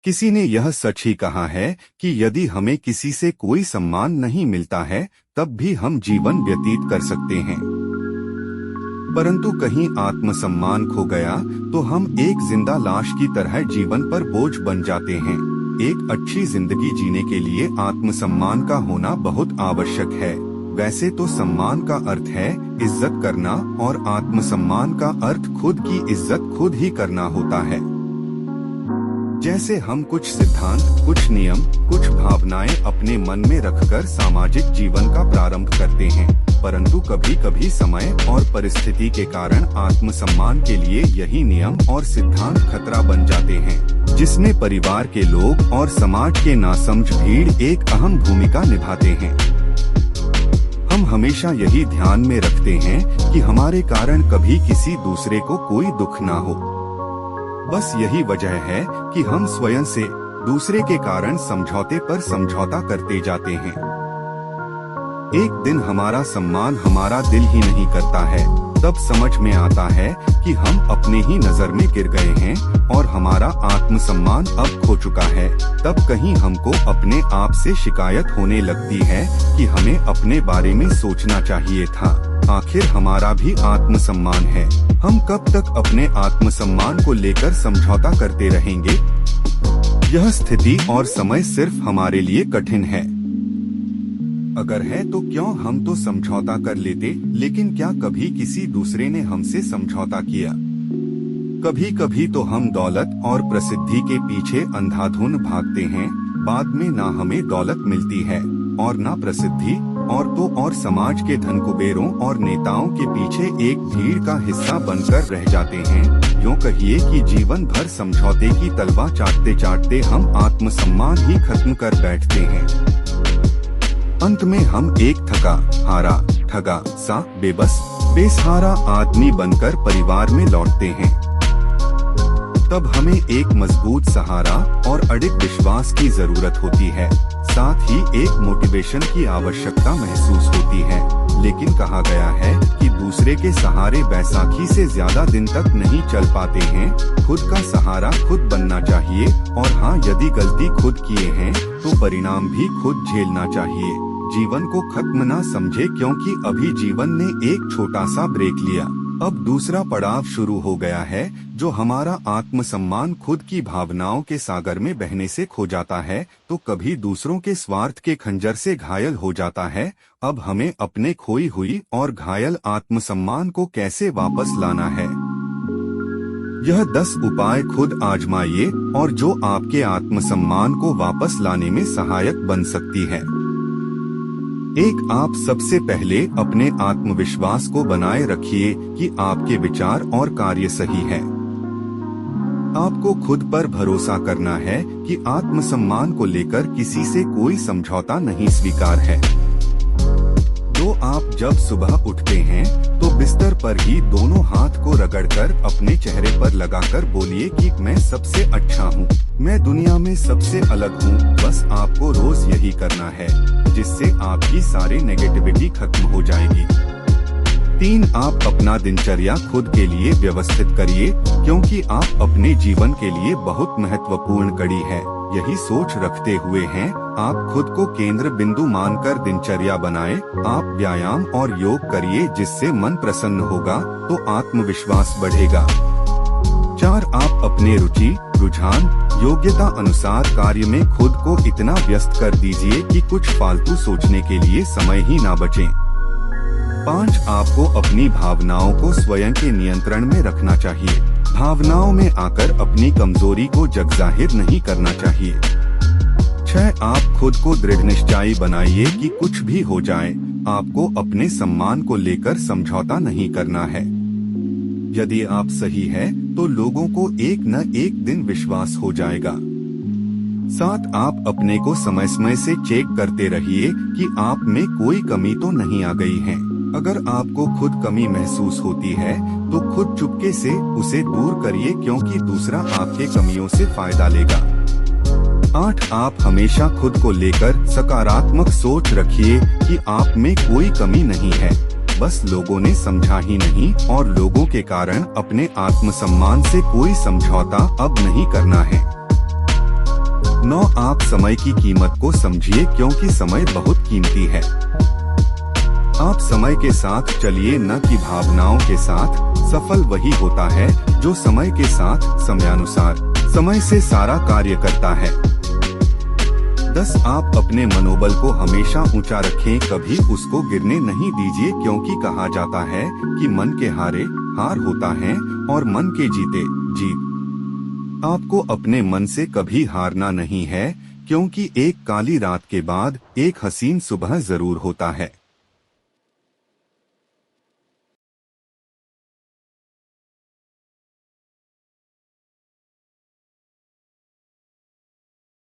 किसी ने यह सच ही कहा है कि यदि हमें किसी से कोई सम्मान नहीं मिलता है तब भी हम जीवन व्यतीत कर सकते हैं, परंतु कहीं आत्मसम्मान खो गया तो हम एक जिंदा लाश की तरह जीवन पर बोझ बन जाते हैं। एक अच्छी जिंदगी जीने के लिए आत्मसम्मान का होना बहुत आवश्यक है। वैसे तो सम्मान का अर्थ है इज्जत करना और आत्मसम्मान का अर्थ खुद की इज्जत खुद ही करना होता है। जैसे हम कुछ सिद्धांत, कुछ नियम, कुछ भावनाएं अपने मन में रखकर सामाजिक जीवन का प्रारंभ करते हैं, परंतु कभी कभी समय और परिस्थिति के कारण आत्मसम्मान के लिए यही नियम और सिद्धांत खतरा बन जाते हैं, जिसमें परिवार के लोग और समाज के नासमझ भीड़ एक अहम भूमिका निभाते हैं। हम हमेशा यही ध्यान में रखते हैं कि हमारे कारण कभी किसी दूसरे को कोई दुख ना हो। बस यही वजह है कि हम स्वयं से दूसरे के कारण समझौते पर समझौता करते जाते हैं। एक दिन हमारा सम्मान हमारा दिल ही नहीं करता है, तब समझ में आता है कि हम अपने ही नजर में गिर गए हैं और हमारा आत्मसम्मान अब खो चुका है। तब कहीं हमको अपने आप से शिकायत होने लगती है कि हमें अपने बारे में सोचना चाहिए था, आखिर हमारा भी आत्मसम्मान है। हम कब तक अपने आत्मसम्मान को लेकर समझौता करते रहेंगे? यह स्थिति और समय सिर्फ हमारे लिए कठिन है। अगर है तो क्यों हम तो समझौता कर लेते, लेकिन क्या कभी किसी दूसरे ने हमसे समझौता किया? कभी कभी तो हम दौलत और प्रसिद्धि के पीछे अंधाधुन भागते हैं, बाद में ना हमें दौलत मिलती है और ना प्रसिद्धि, और समाज के धन कुबेरों और नेताओं के पीछे एक भीड़ का हिस्सा बनकर रह जाते हैं। यूँ कहिए कि जीवन भर समझौते की तलवार चाटते चाटते हम आत्मसम्मान ही खत्म कर बैठते हैं। अंत में हम एक थका हारा, ठगा सा बेबस बेसहारा आदमी बनकर परिवार में लौटते हैं। तब हमें एक मजबूत सहारा और अडिग विश्वास की जरूरत होती है, साथ ही एक मोटिवेशन की आवश्यकता महसूस होती है। लेकिन कहा गया है कि दूसरे के सहारे बैसाखी से ज्यादा दिन तक नहीं चल पाते हैं, खुद का सहारा खुद बनना चाहिए। और हाँ, यदि गलती खुद किए हैं तो परिणाम भी खुद झेलना चाहिए। जीवन को खत्म ना समझे, क्योंकि अभी जीवन ने एक छोटा सा ब्रेक लिया। अब दूसरा पड़ाव शुरू हो गया है, जो हमारा आत्मसम्मान खुद की भावनाओं के सागर में बहने से खो जाता है तो कभी दूसरों के स्वार्थ के खंजर से घायल हो जाता है। अब हमें अपने खोई हुई और घायल आत्मसम्मान को कैसे वापस लाना है, यह 10 उपाय खुद आजमाइए और जो आपके आत्मसम्मान को वापस लाने में सहायक बन सकती है। 1. आप सबसे पहले अपने आत्मविश्वास को बनाए रखिए कि आपके विचार और कार्य सही है। आपको खुद पर भरोसा करना है कि आत्मसम्मान को लेकर किसी से कोई समझौता नहीं स्वीकार है। 2. आप जब सुबह उठते हैं तो बिस्तर पर ही दोनों हाथ को रगड़कर अपने चेहरे पर लगाकर बोलिए कि मैं सबसे अच्छा हूँ, मैं दुनिया में सबसे अलग हूँ। बस आपको रोज यही करना है, जिससे आपकी सारी नेगेटिविटी खत्म हो जाएगी। 3. आप अपना दिनचर्या खुद के लिए व्यवस्थित करिए, क्योंकि आप अपने जीवन के लिए बहुत महत्वपूर्ण कड़ी है। यही सोच रखते हुए हैं आप खुद को केंद्र बिंदु मानकर दिनचर्या बनाएं। आप व्यायाम और योग करिए, जिससे मन प्रसन्न होगा तो आत्मविश्वास बढ़ेगा। 4. आप अपने रुचि, रुझान, योग्यता अनुसार कार्य में खुद को इतना व्यस्त कर दीजिए कि कुछ फालतू सोचने के लिए समय ही ना बचे। 5. आपको अपनी भावनाओं को स्वयं के नियंत्रण में रखना चाहिए। भावनाओं में आकर अपनी कमजोरी को जगजाहिर नहीं करना चाहिए। 6. आप खुद को दृढ़ निश्चयी बनाइए कि कुछ भी हो जाए, आपको अपने सम्मान को लेकर समझौता नहीं करना है। यदि आप सही है तो लोगों को एक न एक दिन विश्वास हो जाएगा। 7. आप अपने को समय समय से चेक करते रहिए कि आप में कोई कमी तो नहीं आ गई है। अगर आपको खुद कमी महसूस होती है तो खुद चुपके से उसे दूर करिए, क्योंकि दूसरा आपके कमियों से फायदा लेगा। 8. आप हमेशा खुद को लेकर सकारात्मक सोच रखिए कि आप में कोई कमी नहीं है, बस लोगों ने समझा ही नहीं और लोगों के कारण अपने आत्मसम्मान से कोई समझौता अब नहीं करना है। 9 आप समय की कीमत को समझिए क्योंकि समय बहुत कीमती है। आप समय के साथ चलिए न कि भावनाओं के साथ। सफल वही होता है जो समय के साथ समयानुसार समय से सारा कार्य करता है। 10 आप अपने मनोबल को हमेशा ऊंचा रखें, कभी उसको गिरने नहीं दीजिए क्योंकि कहा जाता है कि मन के हारे हार होता है और मन के जीते जीत। आपको अपने मन से कभी हारना नहीं है क्योंकि एक काली रात के बाद एक हसीन सुबह जरूर होता है।